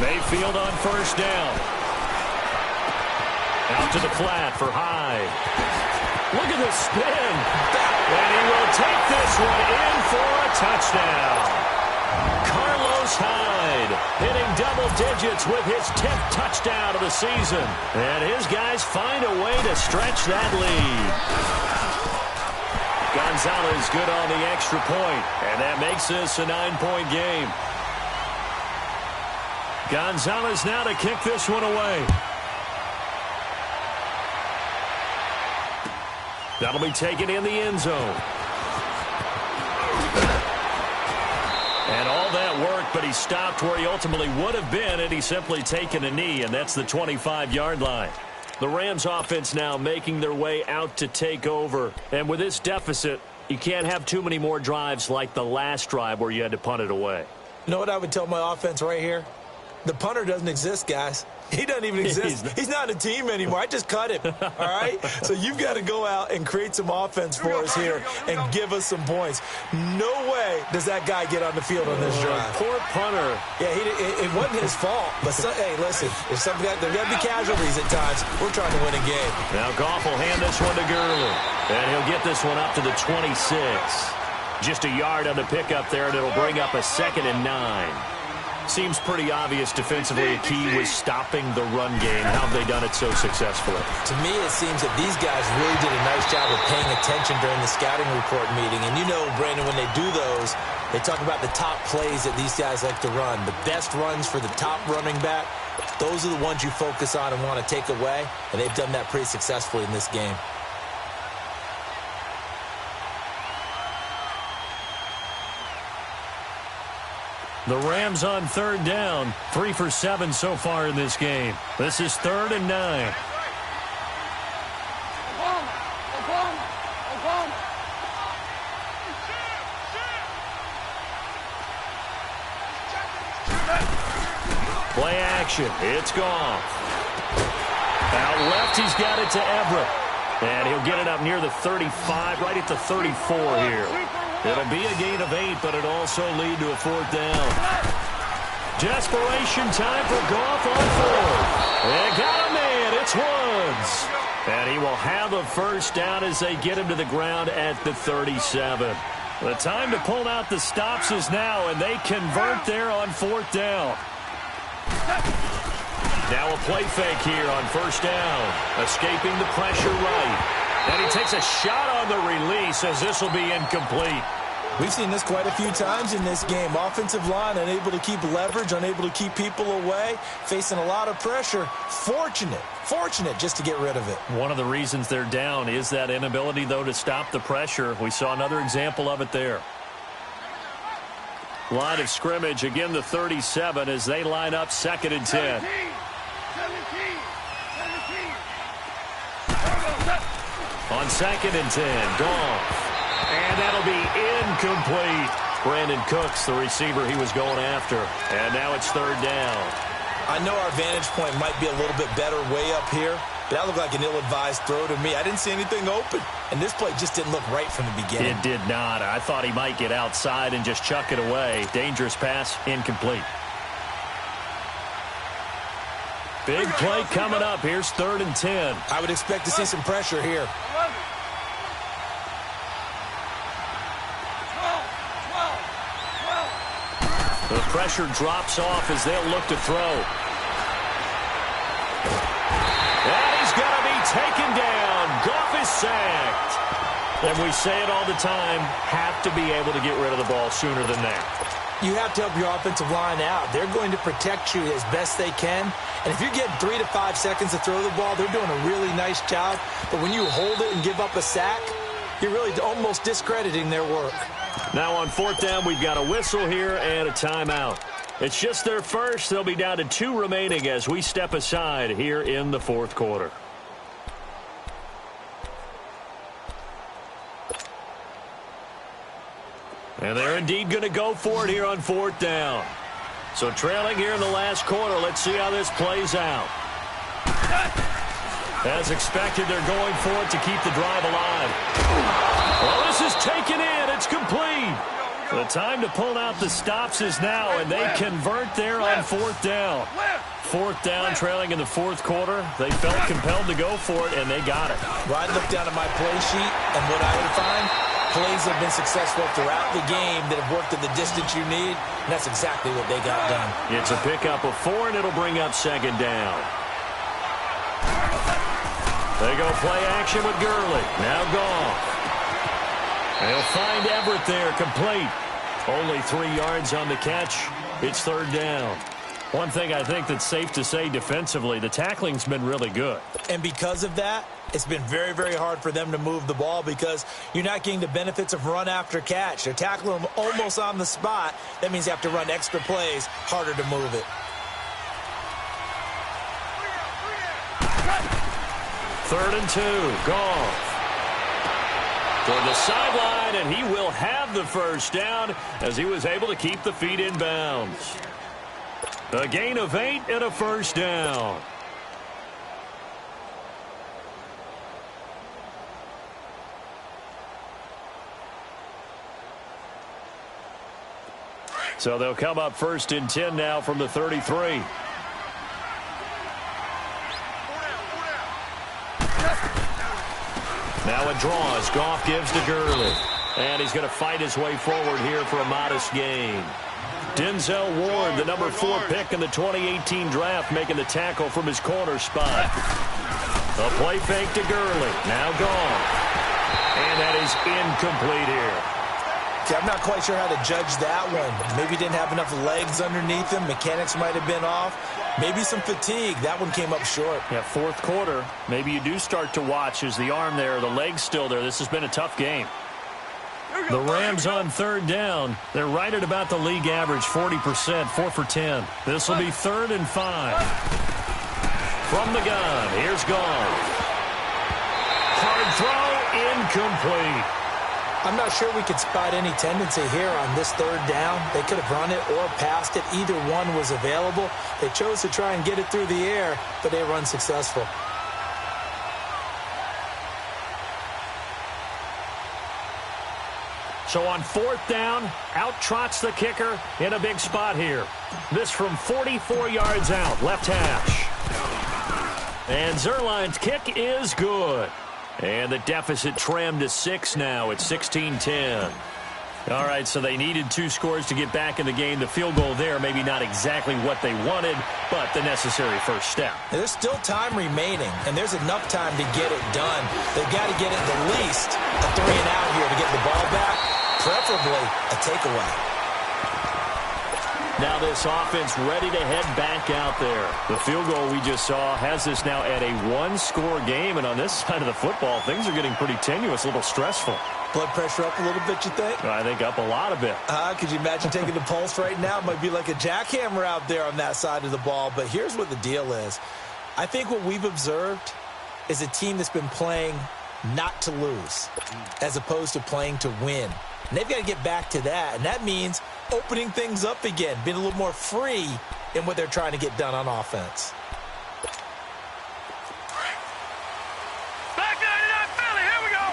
Mayfield on 1st down. Out to the flat for Hyde. Look at the spin. And he will take this one in for a touchdown. Carlos Hyde hitting double digits with his 10th touchdown of the season. And his guys find a way to stretch that lead. Gonzalez good on the extra point. And that makes this a 9-point game. Gonzalez now to kick this one away. That'll be taken in the end zone. And all that work, but he stopped where he ultimately would have been, and he's simply taken a knee, and that's the 25-yard line. The Rams offense now making their way out to take over. And with this deficit, you can't have too many more drives like the last drive where you had to punt it away. You know what I would tell my offense right here? The punter doesn't exist, guys. He doesn't even exist. He's not a team anymore. I just cut him, all right? So you've got to go out and create some offense for us here and give us some points. No way does that guy get on the field on this drive. Poor punter. Yeah, it wasn't his fault. But, hey, listen, if something there got to be casualties at times. We're trying to win a game. Now Goff will hand this one to Gurley. And he'll get this one up to the 26. Just a yard on the pickup there, and it'll bring up a 2nd and 9. Seems pretty obvious defensively a key was stopping the run game. How have they done it so successfully? To me, it seems that these guys really did a nice job of paying attention during the scouting report meeting. And you know, Brandon, when they do those, they talk about the top plays that these guys like to run. The best runs for the top running back, those are the ones you focus on and want to take away. And they've done that pretty successfully in this game. The Rams on 3rd down. 3 for 7 so far in this game. This is 3rd and 9. Play action. It's Goff. Out left, he's got it to Everett. And he'll get it up near the 35, right at the 34 here. It'll be a gain of 8, but it'll also lead to a 4th down. Desperation time for Goff on 4th. They got a man. It's Woods. And he will have a 1st down as they get him to the ground at the 37. The time to pull out the stops is now, and they convert there on 4th down. Now a play fake here on 1st down. Escaping the pressure right. And he takes a shot on the release as this will be incomplete. We've seen this quite a few times in this game. Offensive line unable to keep leverage, unable to keep people away, facing a lot of pressure. Fortunate just to get rid of it. One of the reasons they're down is that inability, though, to stop the pressure. We saw another example of it there. Line of scrimmage, again the 37 as they line up 2nd and 10. On 2nd and 10, Goff. And that'll be incomplete. Brandon Cooks, the receiver he was going after. And now it's 3rd down. I know our vantage point might be a little bit better way up here, but that looked like an ill-advised throw to me. I didn't see anything open. And this play just didn't look right from the beginning. It did not. I thought he might get outside and just chuck it away. Dangerous pass, incomplete. Big play coming up. Here's 3rd and 10. I would expect to see some pressure here. The pressure drops off as they'll look to throw. And he's going to be taken down. Goff is sacked. And we say it all the time, have to be able to get rid of the ball sooner than that. You have to help your offensive line out. They're going to protect you as best they can. And if you're getting 3 to 5 seconds to throw the ball, they're doing a really nice job. But when you hold it and give up a sack, you're really almost discrediting their work. Now on 4th down, we've got a whistle here and a timeout. It's just their first. They'll be down to 2 remaining as we step aside here in the 4th quarter. And they're indeed going to go for it here on 4th down. So trailing here in the last quarter, let's see how this plays out. As expected, they're going for it to keep the drive alive. Well, this is taken in. It's complete. The time to pull out the stops is now, and they convert there on 4th down. 4th down, trailing in the 4th quarter. They felt compelled to go for it, and they got it. Well, I looked down at my play sheet, and what I would find, plays have been successful throughout the game that have worked at the distance you need, and that's exactly what they got done. It's a pickup of 4, and it'll bring up 2nd down. They go play action with Gurley. Now Goff. They'll find Everett there, complete. Only 3 yards on the catch. It's 3rd down. One thing I think that's safe to say defensively, the tackling's been really good. And because of that, it's been very, very hard for them to move the ball because you're not getting the benefits of run after catch. They're tackling them almost on the spot. That means you have to run extra plays, harder to move it. 3rd and 2, Goff. For the sideline, and he will have the 1st down as he was able to keep the feet in bounds. A gain of 8 and a 1st down. So they'll come up 1st and 10 now from the 33. Now it draws. Goff gives to Gurley. And he's going to fight his way forward here for a modest gain. Denzel Ward, the number 4 pick in the 2018 draft, making the tackle from his corner spot. A play fake to Gurley. Now Goff. And that is incomplete here. See, I'm not quite sure how to judge that one. Maybe didn't have enough legs underneath him. Mechanics might have been off. Maybe some fatigue. That one came up short. Yeah, 4th quarter. Maybe you do start to watch as the arm there, the leg's still there. This has been a tough game. The Rams on 3rd down. They're right at about the league average, 40%, 4 for 10. This will be 3rd and 5. From the gun, here's Goff. Hard throw, incomplete. I'm not sure we could spot any tendency here on this 3rd down. They could have run it or passed it. Either one was available. They chose to try and get it through the air, but they were unsuccessful. So on 4th down, out trots the kicker in a big spot here. This from 44 yards out, left hash. And Zerline's kick is good. And the deficit trimmed to 6 now at 16-10. All right, so they needed 2 scores to get back in the game. The field goal there, maybe not exactly what they wanted, but the necessary first step. There's still time remaining, and there's enough time to get it done. They've got to get at the least a 3 and out here to get the ball back, preferably a takeaway. Now this offense ready to head back out there. The field goal we just saw has this now at a 1-score game, and on this side of the football, things are getting pretty tenuous, a little stressful. Blood pressure up a little bit, you think? I think up a lot of bit. Could you imagine taking the pulse right now? It might be like a jackhammer out there on that side of the ball, but here's what the deal is. I think what we've observed is a team that's been playing not to lose as opposed to playing to win. And they've got to get back to that, and that means opening things up again, being a little more free in what they're trying to get done on offense. Back 99 Philly, here we go.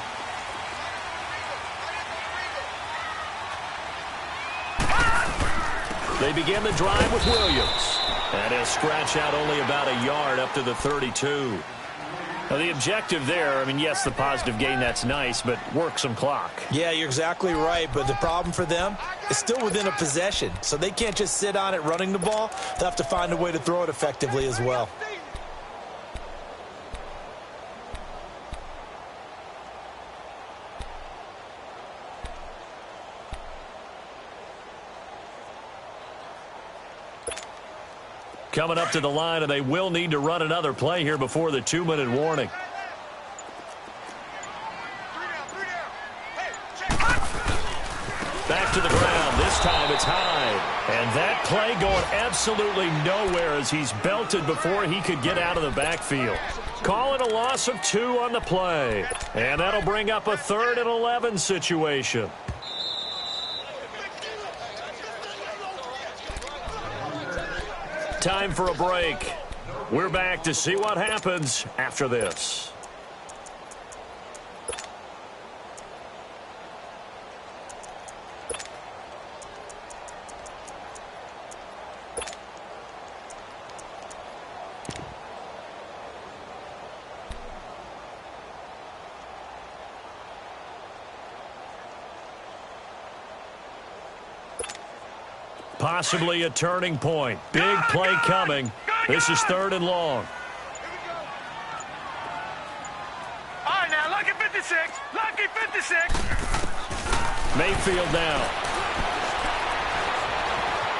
They begin the drive with Williams. And he'll scratch out only about a yard up to the 32. Now, the objective there, I mean, yes, the positive gain, that's nice, but work some clock. Yeah, you're exactly right, but the problem for them is still within a possession, so they can't just sit on it running the ball. They'll have to find a way to throw it effectively as well. Coming up to the line, and they will need to run another play here before the 2-minute warning. Back to the ground. This time it's high. And that play going absolutely nowhere as he's belted before he could get out of the backfield. Calling a loss of 2 on the play. And that'll bring up a 3rd and 11 situation. Time for a break. We're back to see what happens after this. Possibly a turning point. Big play coming. This is 3rd and long. All right, now, lucky 56. Lucky 56. Mayfield now.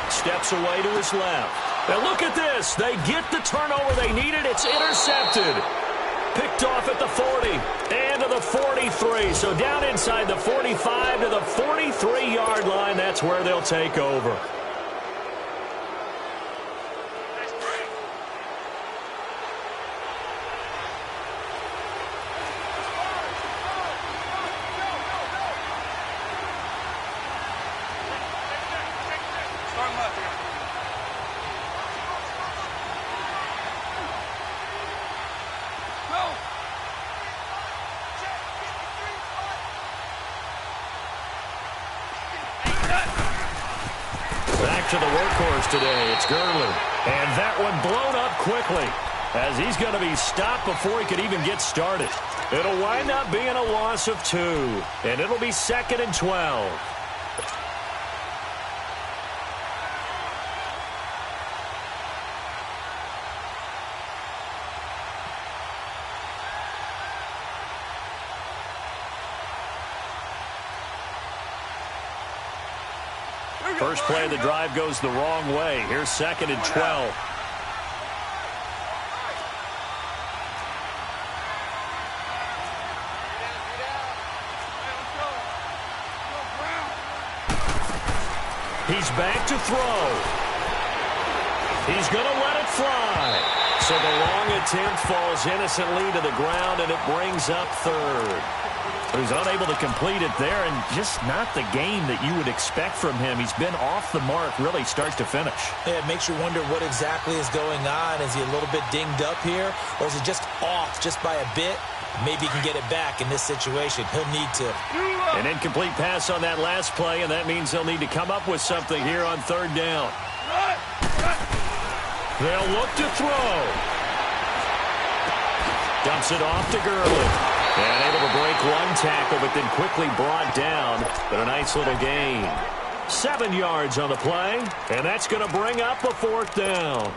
Steps away to his left. And look at this. They get the turnover they needed. It's intercepted. Picked off at the 40 and to the 43. So down inside the 45 to the 43-yard line. That's where they'll take over. To the workhorse today, it's Gurley. And that one blown up quickly as he's going to be stopped before he could even get started. It'll wind up being a loss of 2, and it'll be 2nd and 12. First play of the drive goes the wrong way. Here's 2nd and 12. He's back to throw. He's going to let it fly. So the long attempt falls innocently to the ground, and it brings up 3rd. He's unable to complete it there, and just not the game that you would expect from him. He's been off the mark really start to finish. Yeah, it makes you wonder what exactly is going on. Is he a little bit dinged up here, or is he just off just by a bit? Maybe he can get it back in this situation. He'll need to. An incomplete pass on that last play, and that means they'll need to come up with something here on 3rd down. They'll look to throw. Dumps it off to Gurley. And able to break one tackle, but then quickly brought down. But a nice little gain. 7 yards on the play, and that's going to bring up a 4th down.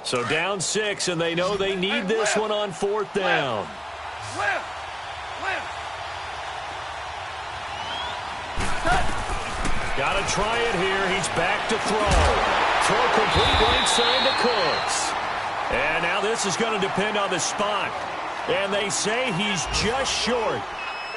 So down 6, and they know they need this one on 4th down. Got to try it here. He's back to throw. Throw complete right side to Cooks. And now this is going to depend on the spot. And they say he's just short.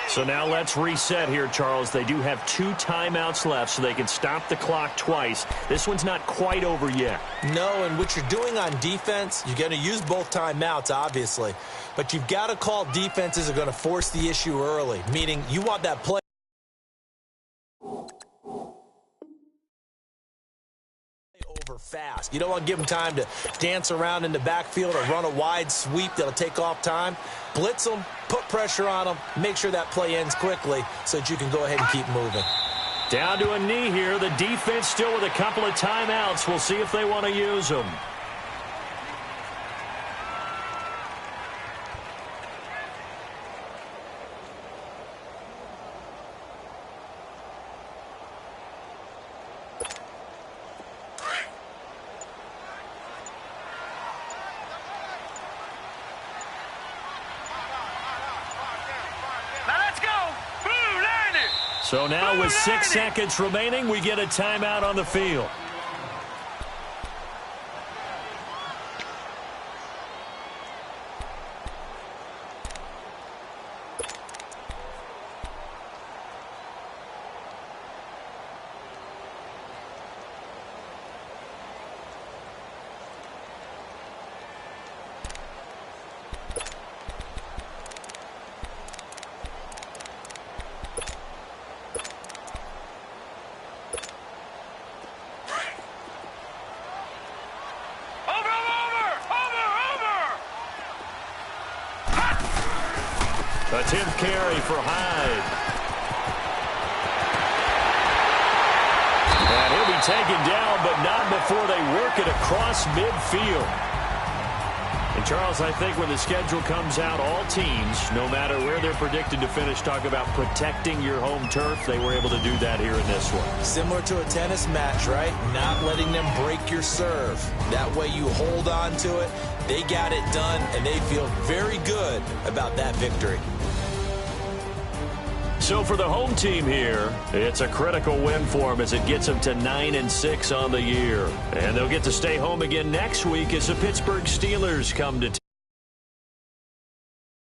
So now let's reset here, Charles. They do have 2 timeouts left, so they can stop the clock twice. This one's not quite over yet. No, and what you're doing on defense, you're going to use both timeouts, obviously. But you've got to call defenses are going to force the issue early, meaning you want that play over fast. You don't want to give them time to dance around in the backfield or run a wide sweep that'll take off time. Blitz them, put pressure on them, make sure that play ends quickly so that you can go ahead and keep moving. Down to a knee here. The defense still with a couple of timeouts. We'll see if they want to use them. So now with 6 seconds remaining, we get a timeout on the field. A 10th carry for Hyde. And he'll be taken down, but not before they work it across midfield. And, Charles, I think when the schedule comes out, all teams, no matter where they're predicted to finish, talk about protecting your home turf. They were able to do that here in this one. Similar to a tennis match, right? Not letting them break your serve. That way you hold on to it. They got it done, and they feel very good about that victory. So for the home team here, it's a critical win for them as it gets them to 9-6 on the year. And they'll get to stay home again next week as the Pittsburgh Steelers come to town.